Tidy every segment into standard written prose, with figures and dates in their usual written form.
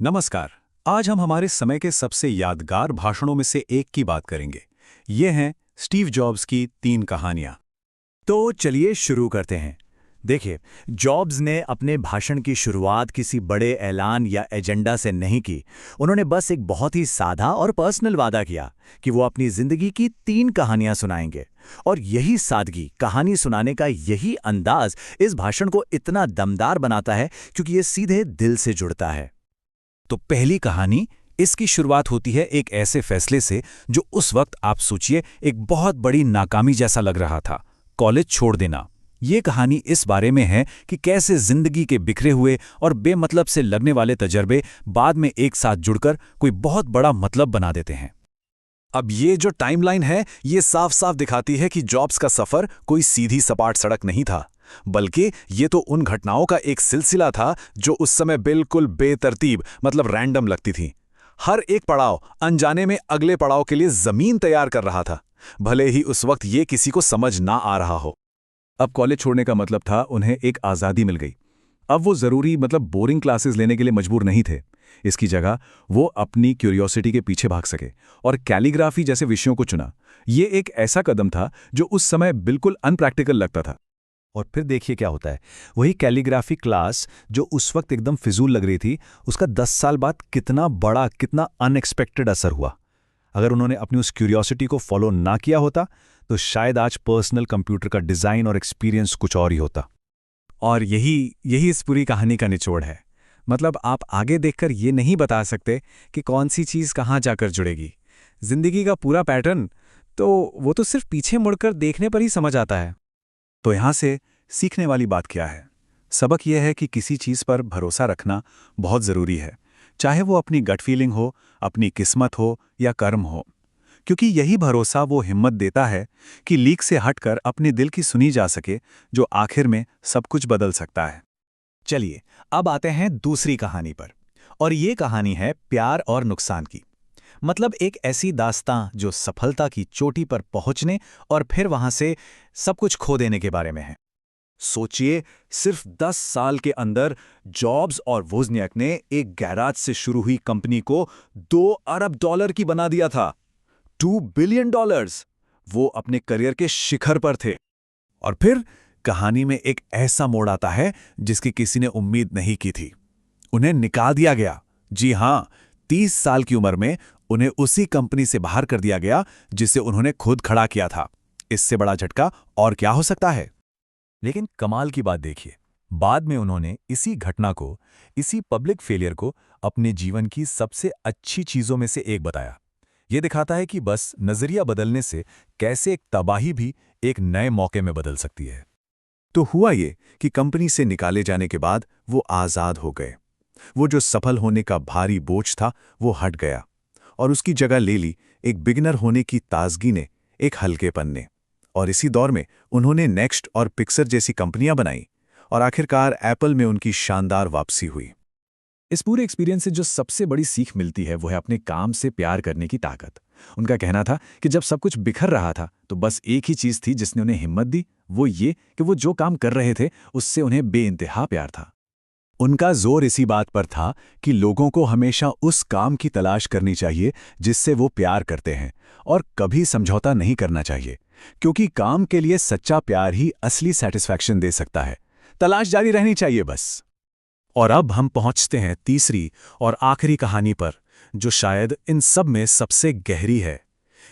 नमस्कार। आज हम हमारे समय के सबसे यादगार भाषणों में से एक की बात करेंगे। ये हैं स्टीव जॉब्स की 3 कहानियां। तो चलिए शुरू करते हैं। देखिए, जॉब्स ने अपने भाषण की शुरुआत किसी बड़े ऐलान या एजेंडा से नहीं की। उन्होंने बस एक बहुत ही सादा और पर्सनल वादा किया कि वो अपनी जिंदगी की 3 कहानियां सुनाएंगे। और यही सादगी, कहानी सुनाने का यही अंदाज इस भाषण को इतना दमदार बनाता है क्योंकि ये सीधे दिल से जुड़ता है। तो पहली कहानी, इसकी शुरुआत होती है एक ऐसे फैसले से जो उस वक्त आप सोचिए एक बहुत बड़ी नाकामी जैसा लग रहा था, कॉलेज छोड़ देना। ये कहानी इस बारे में है कि कैसे जिंदगी के बिखरे हुए और बेमतलब से लगने वाले तजर्बे बाद में एक साथ जुड़कर कोई बहुत बड़ा मतलब बना देते हैं। अब ये जो टाइमलाइन है, ये साफ साफ दिखाती है कि जॉब्स का सफर कोई सीधी सपाट सड़क नहीं था, बल्कि ये तो उन घटनाओं का एक सिलसिला था जो उस समय बिल्कुल बेतरतीब, मतलब रैंडम लगती थी। हर एक पड़ाव अनजाने में अगले पड़ाव के लिए जमीन तैयार कर रहा था, भले ही उस वक्त ये किसी को समझ ना आ रहा हो। अब कॉलेज छोड़ने का मतलब था उन्हें एक आज़ादी मिल गई। अब वो ज़रूरी, मतलब बोरिंग क्लासेस लेने के लिए मजबूर नहीं थे। इसकी जगह वो अपनी क्यूरियोसिटी के पीछे भाग सके और कैलीग्राफी जैसे विषयों को चुना। ये एक ऐसा कदम था जो उस समय बिल्कुल अनप्रैक्टिकल लगता था। और फिर देखिए क्या होता है। वही कैलीग्राफी क्लास जो उस वक्त एकदम फिजूल लग रही थी, उसका 10 साल बाद कितना बड़ा, कितना अनएक्सपेक्टेड असर हुआ। अगर उन्होंने अपनी उस क्यूरियोसिटी को फॉलो ना किया होता तो शायद आज पर्सनल कंप्यूटर का डिज़ाइन और एक्सपीरियंस कुछ और ही होता। और यही यही इस पूरी कहानी का निचोड़ है। मतलब आप आगे देखकर ये नहीं बता सकते कि कौन सी चीज़ कहाँ जाकर जुड़ेगी। जिंदगी का पूरा पैटर्न तो वो तो सिर्फ पीछे मुड़कर देखने पर ही समझ आता है। तो यहाँ से सीखने वाली बात क्या है? सबक यह है कि किसी चीज़ पर भरोसा रखना बहुत ज़रूरी है, चाहे वो अपनी गट फीलिंग हो, अपनी किस्मत हो या कर्म हो। क्योंकि यही भरोसा वो हिम्मत देता है कि लीक से हटकर अपने दिल की सुनी जा सके, जो आखिर में सब कुछ बदल सकता है। चलिए, अब आते हैं दूसरी कहानी पर। और ये कहानी है प्यार और नुकसान की। मतलब एक ऐसी दास्तां जो सफलता की चोटी पर पहुंचने और फिर वहां से सब कुछ खो देने के बारे में है। सोचिए, सिर्फ 10 साल के अंदर जॉब्स और वोज़नियाक ने एक गैराज से शुरू हुई कंपनी को $2 अरब की बना दिया था। $2 बिलियन। वो अपने करियर के शिखर पर थे। और फिर कहानी में एक ऐसा मोड़ आता है जिसकी किसी ने उम्मीद नहीं की थी। उन्हें निकाल दिया गया। जी हां, 30 साल की उम्र में उन्हें उसी कंपनी से बाहर कर दिया गया जिसे उन्होंने खुद खड़ा किया था। इससे बड़ा झटका और क्या हो सकता है? लेकिन कमाल की बात देखिए, बाद में उन्होंने इसी घटना को, इसी पब्लिक फेलियर को अपने जीवन की सबसे अच्छी चीजों में से एक बताया। यह दिखाता है कि बस नजरिया बदलने से कैसे एक तबाही भी एक नए मौके में बदल सकती है। तो हुआ ये कि कंपनी से निकाले जाने के बाद वो आजाद हो गए। वो जो सफल होने का भारी बोझ था, वो हट गया और उसकी जगह ले ली एक बिगिनर होने की ताजगी ने, एक हल्केपन ने। और इसी दौर में उन्होंने नेक्स्ट और पिक्सर जैसी कंपनियां बनाई और आखिरकार एप्पल में उनकी शानदार वापसी हुई। इस पूरे एक्सपीरियंस से जो सबसे बड़ी सीख मिलती है वो है अपने काम से प्यार करने की ताकत। उनका कहना था कि जब सब कुछ बिखर रहा था तो बस एक ही चीज थी जिसने उन्हें हिम्मत दी, वो ये कि वो जो काम कर रहे थे उससे उन्हें बेइंतहा प्यार था। उनका जोर इसी बात पर था कि लोगों को हमेशा उस काम की तलाश करनी चाहिए जिससे वो प्यार करते हैं, और कभी समझौता नहीं करना चाहिए, क्योंकि काम के लिए सच्चा प्यार ही असली सेटिस्फैक्शन दे सकता है। तलाश जारी रहनी चाहिए बस। और अब हम पहुंचते हैं तीसरी और आखिरी कहानी पर, जो शायद इन सब में सबसे गहरी है।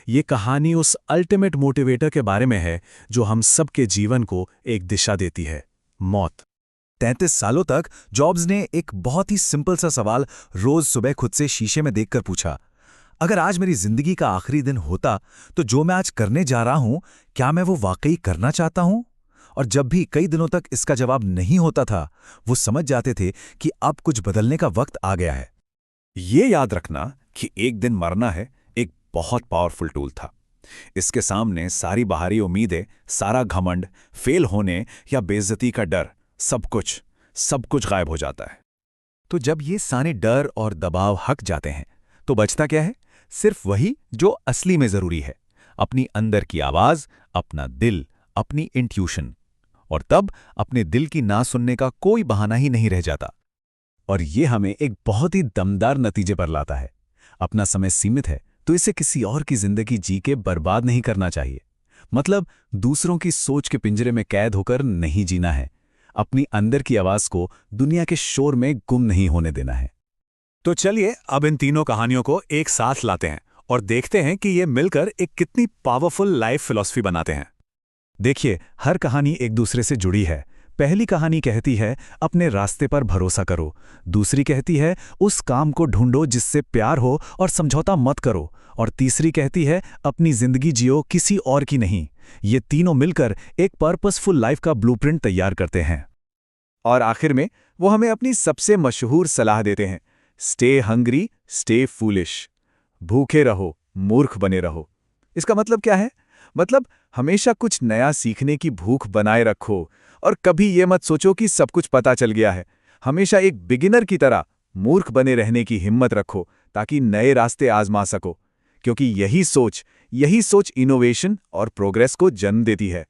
ये कहानी उस अल्टीमेट मोटिवेटर के बारे में है जो हम सबके जीवन को एक दिशा देती है, मौत। 33 सालों तक जॉब्स ने एक बहुत ही सिंपल सा सवाल रोज सुबह खुद से शीशे में देखकर पूछा, अगर आज मेरी जिंदगी का आखिरी दिन होता तो जो मैं आज करने जा रहा हूं, क्या मैं वो वाकई करना चाहता हूं? और जब भी कई दिनों तक इसका जवाब नहीं होता था, वो समझ जाते थे कि अब कुछ बदलने का वक्त आ गया है। ये याद रखना कि एक दिन मरना है, एक बहुत पावरफुल टूल था। इसके सामने सारी बाहरी उम्मीदें, सारा घमंड, फेल होने या बेइज्जती का डर, सब कुछ गायब हो जाता है। तो जब ये सारे डर और दबाव हट जाते हैं तो बचता क्या है? सिर्फ वही जो असली में जरूरी है, अपनी अंदर की आवाज, अपना दिल, अपनी इंट्यूशन। और तब अपने दिल की ना सुनने का कोई बहाना ही नहीं रह जाता। और ये हमें एक बहुत ही दमदार नतीजे पर लाता है। अपना समय सीमित है तो इसे किसी और की जिंदगी जी के बर्बाद नहीं करना चाहिए। मतलब दूसरों की सोच के पिंजरे में कैद होकर नहीं जीना है। अपनी अंदर की आवाज को दुनिया के शोर में गुम नहीं होने देना है। तो चलिए अब इन तीनों कहानियों को एक साथ लाते हैं और देखते हैं कि ये मिलकर एक कितनी पावरफुल लाइफ फिलॉसफी बनाते हैं। देखिए, हर कहानी एक दूसरे से जुड़ी है। पहली कहानी कहती है अपने रास्ते पर भरोसा करो। दूसरी कहती है उस काम को ढूंढो जिससे प्यार हो और समझौता मत करो। और तीसरी कहती है अपनी जिंदगी जियो, किसी और की नहीं। ये तीनों मिलकर एक पर्पसफुल लाइफ का ब्लूप्रिंट तैयार करते हैं। और आखिर में वो हमें अपनी सबसे मशहूर सलाह देते हैं, स्टे हंग्री, स्टे फूलिश। भूखे रहो, मूर्ख बने रहो। इसका मतलब क्या है? मतलब हमेशा कुछ नया सीखने की भूख बनाए रखो और कभी ये मत सोचो कि सब कुछ पता चल गया है। हमेशा एक बिगिनर की तरह मूर्ख बने रहने की हिम्मत रखो ताकि नए रास्ते आजमा सको, क्योंकि यही सोच इनोवेशन और प्रोग्रेस को जन्म देती है।